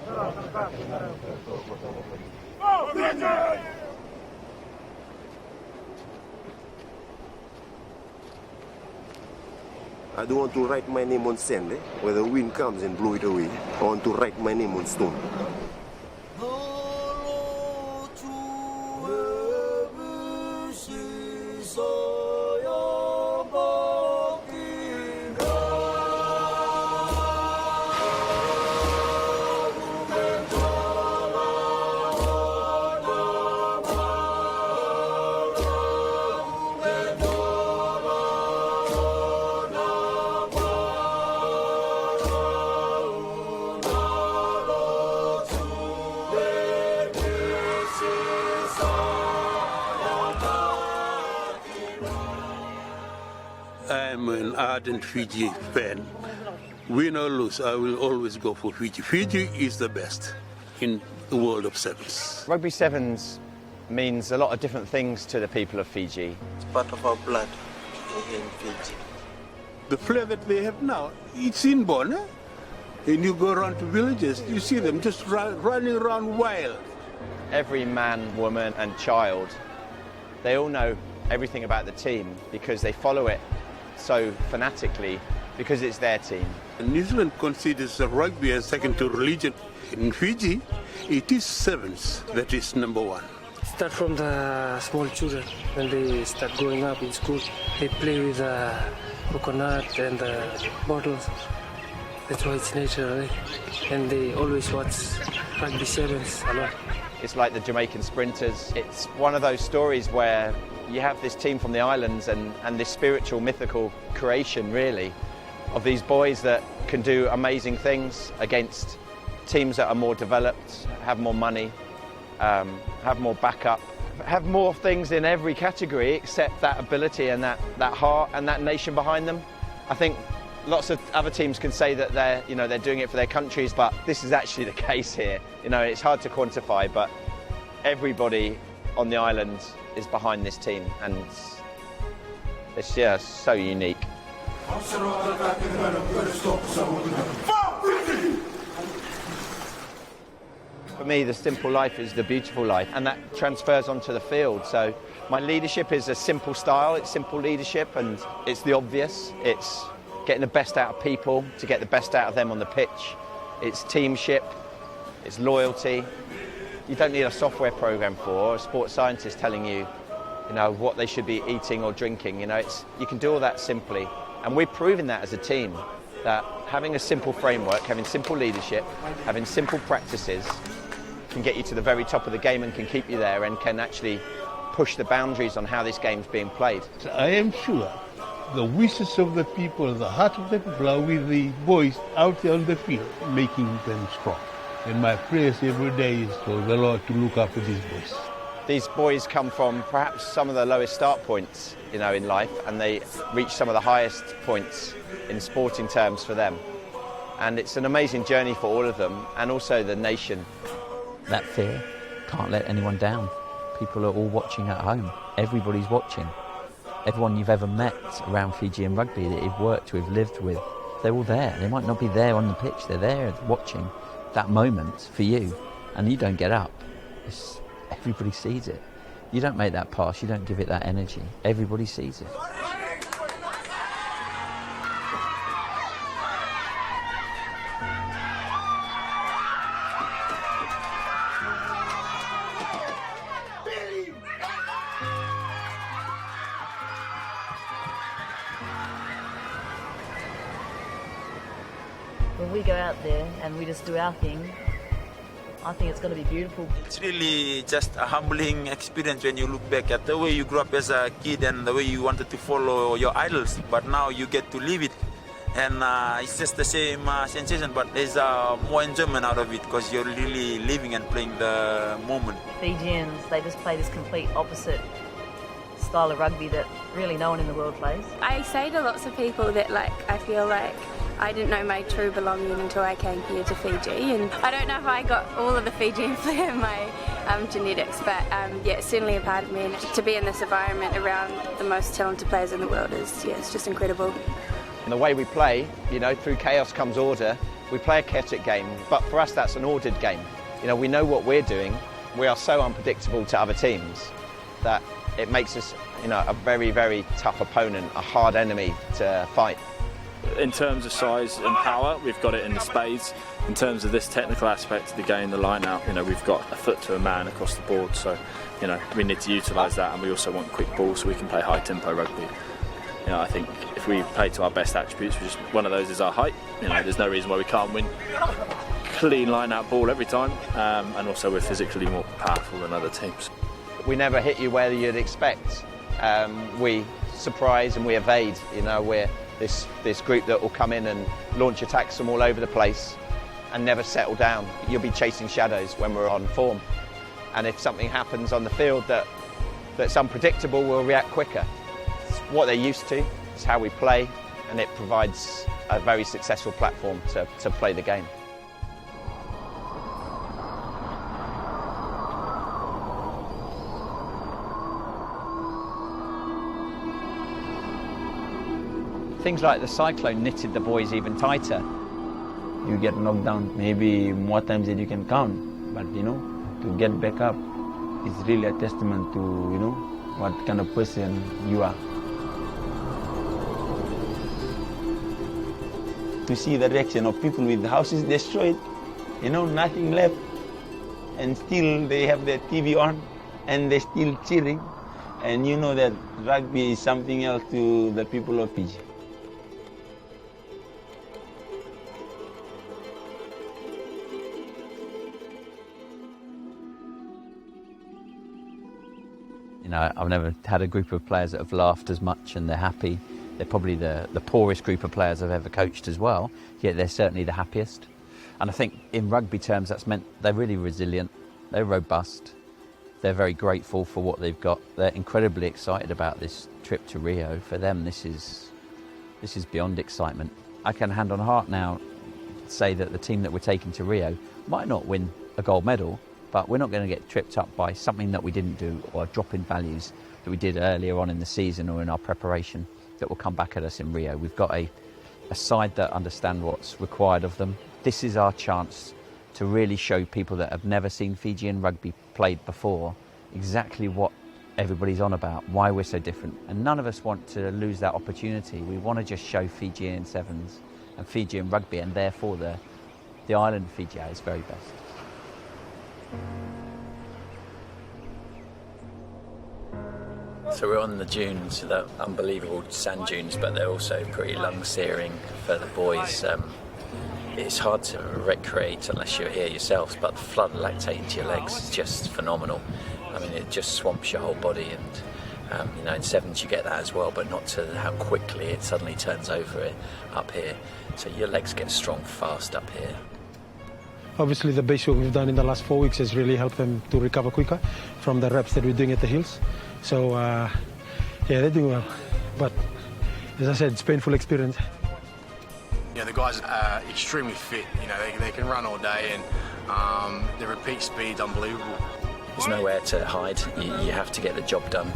I don't want to write my name on sand, where the wind comes and blow it away. I want to write my name on stone. I'm an ardent Fiji fan. Win or lose, I will always go for Fiji. Fiji is the best in the world of sevens. Rugby sevens means a lot of different things to the people of Fiji. It's part of our blood in Fiji. The flair that they have now, it's inborn. And you go around to villages, you see them just running around wild. Every man, woman and child, they all know everything about the team because they follow it so fanatically because it's their team. New Zealand considers rugby as second to religion. In Fiji, it is sevens that is number one. Start from the small children. When they start growing up in school, they play with coconut and bottles. That's why it's natural, right? And they always watch rugby sevens a lot. It's like the Jamaican sprinters. It's one of those stories where you have this team from the islands and this spiritual, mythical creation, really, of these boys that can do amazing things against teams that are more developed, have more money, have more backup, have more things in every category except that ability and that heart and that nation behind them. I think lots of other teams can say that they're doing it for their countries, but this is actually the case here. It's hard to quantify, but everybody on the island is behind this team, and it's so unique. For me, the simple life is the beautiful life, and that transfers onto the field. So my leadership is a simple style, it's simple leadership, and it's the obvious. It's getting the best out of people to get the best out of them on the pitch. It's teamship, it's loyalty. You don't need a software program or a sports scientist telling you, what they should be eating or drinking. You can do all that simply. And we've proven that as a team, that having a simple framework, having simple leadership, having simple practices can get you to the very top of the game and can keep you there and can actually push the boundaries on how this game's being played. I am sure the wishes of the people, the heart of the people are with the boys out there on the field, making them strong. And my prayers every day is for the Lord to look after these boys. These boys come from perhaps some of the lowest start points, in life, and they reach some of the highest points in sporting terms for them. And it's an amazing journey for all of them, and also the nation. That fear can't let anyone down. People are all watching at home. Everybody's watching. Everyone you've ever met around Fijian rugby that you've worked with, lived with, they're all there. They might not be there on the pitch, they're there watching that moment for you, and you don't get up. Everybody sees it. You don't make that pass, you don't give it that energy. Everybody sees it. When we go out there and we just do our thing, I think it's going to be beautiful. It's really just a humbling experience when you look back at the way you grew up as a kid and the way you wanted to follow your idols, but now you get to live it. And it's just the same sensation, but there's more enjoyment out of it because you're really living and playing the moment. Fijians, they just play this complete opposite style of rugby that really no one in the world plays. I say to lots of people that I feel like I didn't know my true belonging until I came here to Fiji, and I don't know if I got all of the Fijian flair in my genetics, but it's certainly a part of me, and to be in this environment around the most talented players in the world it's just incredible. And the way we play, you know, through chaos comes order. We play a chaotic game, but for us that's an ordered game. You know, we know what we're doing. We are so unpredictable to other teams that it makes us, you know, a very, very tough opponent, a hard enemy to fight. In terms of size and power, we've got it in the spades. In terms of this technical aspect of the game, the line-out, you know, we've got a foot to a man across the board. So, you know, we need to utilise that, and we also want quick balls so we can play high-tempo rugby. You know, I think if we play to our best attributes, one of those is our height. You know, there's no reason why we can't win clean line-out ball every time, and also we're physically more powerful than other teams. We never hit you where you'd expect. We surprise and we evade. You know, we're this group that will come in and launch attacks from all over the place and never settle down. You'll be chasing shadows when we're on form. And if something happens on the field that's unpredictable, we'll react quicker. It's what they're used to, it's how we play, and it provides a very successful platform to play the game. Things like the cyclone knitted the boys even tighter. You get knocked down maybe more times than you can count, but you know, to get back up is really a testament to, you know, what kind of person you are. To see the reaction of people with houses destroyed, you know, nothing left, and still they have their TV on and they're still cheering, and you know that rugby is something else to the people of Fiji. You know, I've never had a group of players that have laughed as much and they're happy. They're probably the poorest group of players I've ever coached as well, yet they're certainly the happiest. And I think in rugby terms that's meant they're really resilient, they're robust, they're very grateful for what they've got. They're incredibly excited about this trip to Rio. For them this is beyond excitement. I can hand on heart now say that the team that we're taking to Rio might not win a gold medal, but we're not going to get tripped up by something that we didn't do or a drop in values that we did earlier on in the season or in our preparation that will come back at us in Rio. We've got a side that understand what's required of them. This is our chance to really show people that have never seen Fijian rugby played before exactly what everybody's on about, why we're so different. And none of us want to lose that opportunity. We want to just show Fijian sevens and Fijian rugby, and therefore the island of Fiji at its very best. So we're on the dunes, the unbelievable sand dunes, but they're also pretty lung-searing for the boys. It's hard to recreate unless you're here yourselves, but the flood of lactate into your legs is just phenomenal. I mean, it just swamps your whole body, and you know, in sevens you get that as well, but not to how quickly it suddenly turns over it up here. So your legs get strong fast up here. Obviously the base work we've done in the last 4 weeks has really helped them to recover quicker from the reps that we're doing at the hills. So yeah, they're doing well. But as I said, it's a painful experience. Yeah, the guys are extremely fit. You know, they can run all day, and their repeat speed's unbelievable. There's nowhere to hide. You have to get the job done.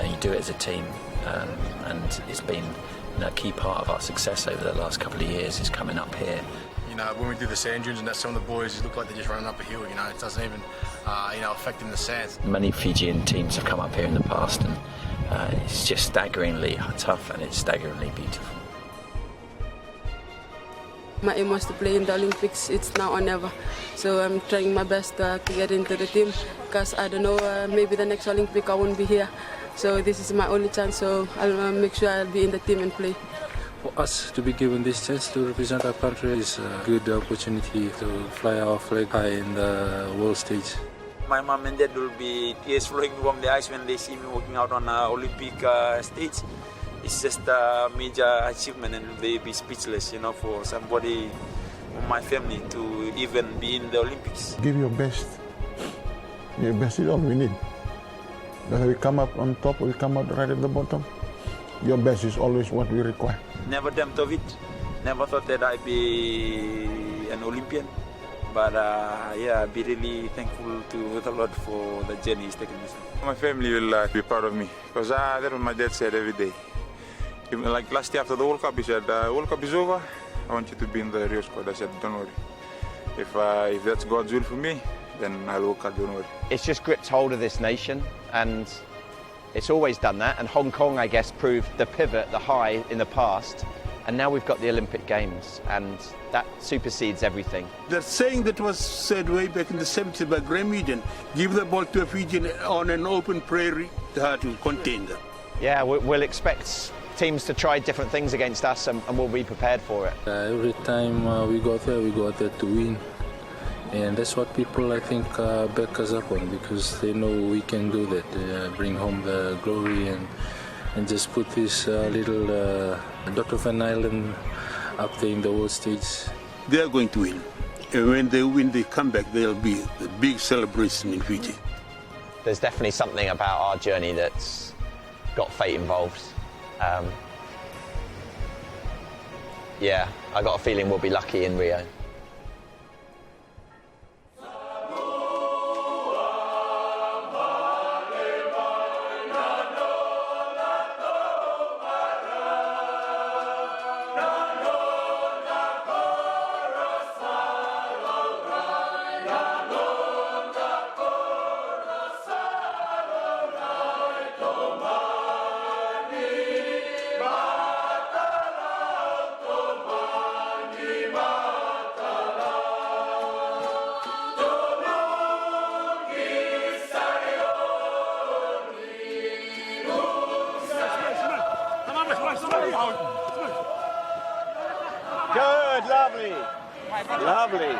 You do it as a team, and it's been, you know, a key part of our success over the last couple of years is coming up here. You know, when we do the sand dunes and that, some of the boys look like they're just running up a hill. You know, it doesn't even, you know, affect them in the sand. Many Fijian teams have come up here in the past, and it's just staggeringly tough and it's staggeringly beautiful. My aim was to play in the Olympics. It's now or never. So I'm trying my best to get into the team, because I don't know, maybe the next Olympic I won't be here. So this is my only chance, so I'll make sure I'll be in the team and play. For us to be given this chance to represent our country is a good opportunity to fly our flag high in the world stage. My mom and dad will be tears flowing from their eyes when they see me walking out on an Olympic stage. It's just a major achievement, and they'll be speechless, you know, for somebody from my family to even be in the Olympics. Give your best. Your best is all we need. Whether we come up on top or we come out right at the bottom, your best is always what we require. Never dreamt of it. Never thought that I'd be an Olympian. But yeah, I'd be really thankful to the Lord for the journey He's taken me through. My family will be proud of me, because that's what my dad said every day. Even like last year after the World Cup, he said, World Cup is over, I want you to be in the Rio squad. I said, don't worry. If that's God's will for me, then I'll work hard, don't worry. It's just gripped hold of this nation, and it's always done that. And Hong Kong, I guess, proved the pivot, the high in the past. And now we've got the Olympic Games, and that supersedes everything. The saying that was said way back in the 70s by Graham Eden, give the ball to a Fijian on an open prairie, to contain them. Yeah, we'll expect teams to try different things against us, and we'll be prepared for it. Every time we go out there to win. And that's what people, I think, back us up on, because they know we can do that, bring home the glory and just put this little dot of an island up there in the world stage. They are going to win. And when they win, they come back, there'll be a big celebration in Fiji. There's definitely something about our journey that's got fate involved. Yeah, I got a feeling we'll be lucky in Rio. Good, lovely. Lovely.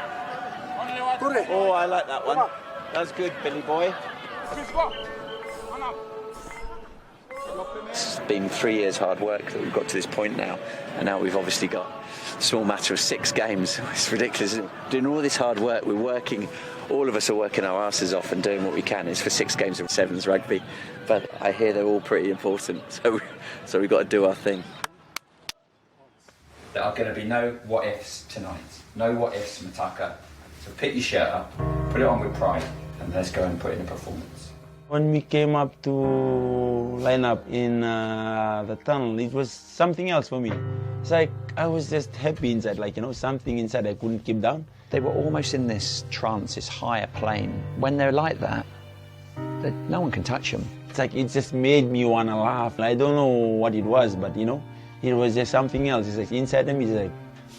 Oh, I like that one. That's good, Billy boy. It's been 3 years hard work that we've got to this point now, and now we've obviously got a small matter of 6 games. It's ridiculous. Doing all this hard work, we're working, all of us are working our asses off and doing what we can. It's for 6 games of sevens rugby, but I hear they're all pretty important, so we've got to do our thing. There are going to be no what-ifs tonight. No what-ifs, Mataka. So pick your shirt up, put it on with pride, and let's go and put in a performance. When we came up to line up in the tunnel, it was something else for me. It's like I was just happy inside, like, you know, something inside I couldn't keep down. They were almost in this trance, this higher plane. When they're like that, no one can touch them. It's like it just made me want to laugh. I don't know what it was, but, you know, it was just something else. It's like inside me, it's like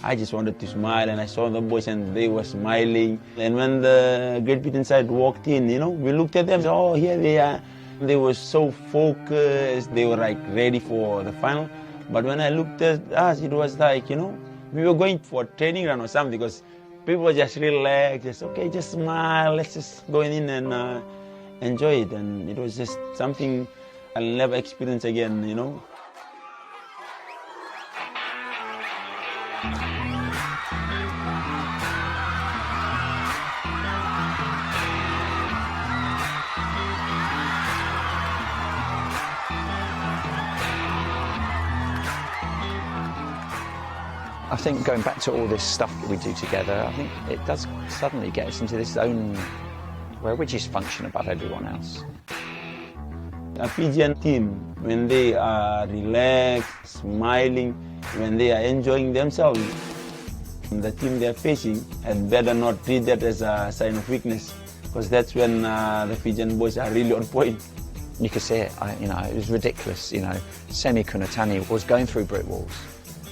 I just wanted to smile, and I saw the boys and they were smiling. And when the Great Britain side walked in, you know, we looked at them, oh, here they are. They were so focused, they were like ready for the final. But when I looked at us, it was like, you know, we were going for a training run or something, because people were just relaxed, just, okay, just smile, let's just go in and enjoy it. And it was just something I'll never experience again, you know. I think going back to all this stuff that we do together, I think it does suddenly get us into this zone where we just function above everyone else. A Fijian team, when they are relaxed, smiling, when they are enjoying themselves, the team they are facing had better not treat that as a sign of weakness, because that's when the Fijian boys are really on point. You could see it, it was ridiculous. Semi Kunatani was going through brick walls.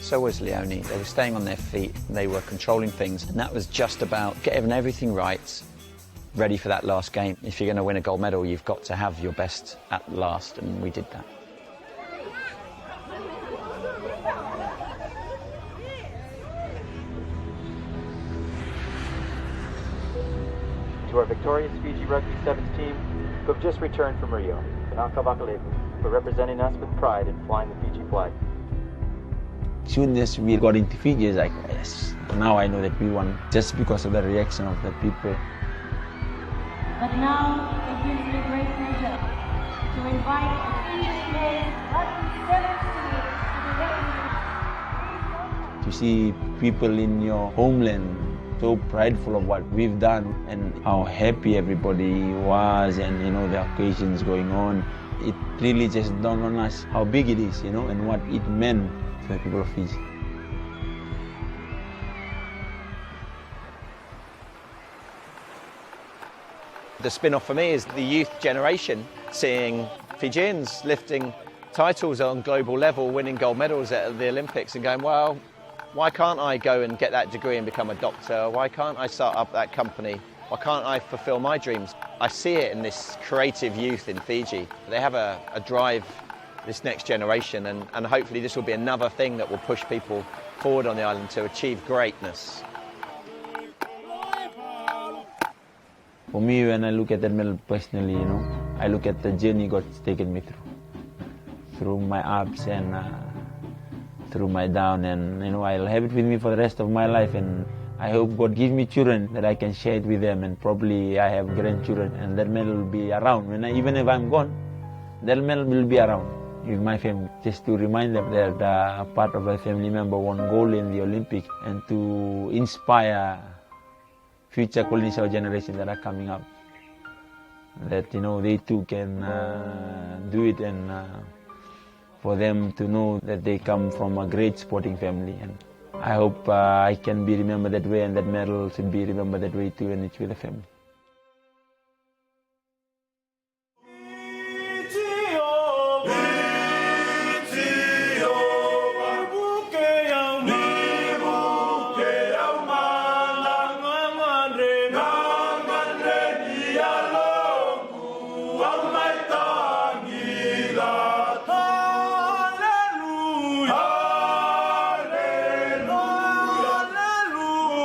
So was Leone. They were staying on their feet, they were controlling things, and that was just about getting everything right, ready for that last game. If you're going to win a gold medal, you've got to have your best at last, and we did that. To our victorious Fiji Rugby Sevens team, who have just returned from Rio, Kanaka Vakalevu, for representing us with pride in flying the Fiji flag. As soon as we got into Fiji, it's like, yes, now I know that we won, just because of the reaction of the people. But now, it gives me great pleasure to invite the Fiji Rugby Sevens team to see people in your homeland so prideful of what we've done and how happy everybody was, and, you know, the occasions going on. it really just dawned on us how big it is, and what it meant to the people of Fiji. The spin-off for me is the youth generation, seeing Fijians lifting titles on global level, winning gold medals at the Olympics and going, well, why can't I go and get that degree and become a doctor? Why can't I start up that company? Why can't I fulfill my dreams? I see it in this creative youth in Fiji. They have a drive, this next generation, and hopefully this will be another thing that will push people forward on the island to achieve greatness. For me, when I look at that medal personally, I look at the journey God's taken me through my ups and through my down, and I'll have it with me for the rest of my life. And I hope God gives me children that I can share it with them, and probably I have grandchildren, and that medal will be around. Even if I'm gone, that medal will be around with my family, just to remind them that part of a family member won gold in the Olympics, and to inspire future Colony South generation that are coming up, that they too can do it, and for them to know that they come from a great sporting family. And I hope I can be remembered that way, and that medal should be remembered that way too, and it's with the family.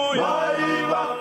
Hallelujah, hallelujah.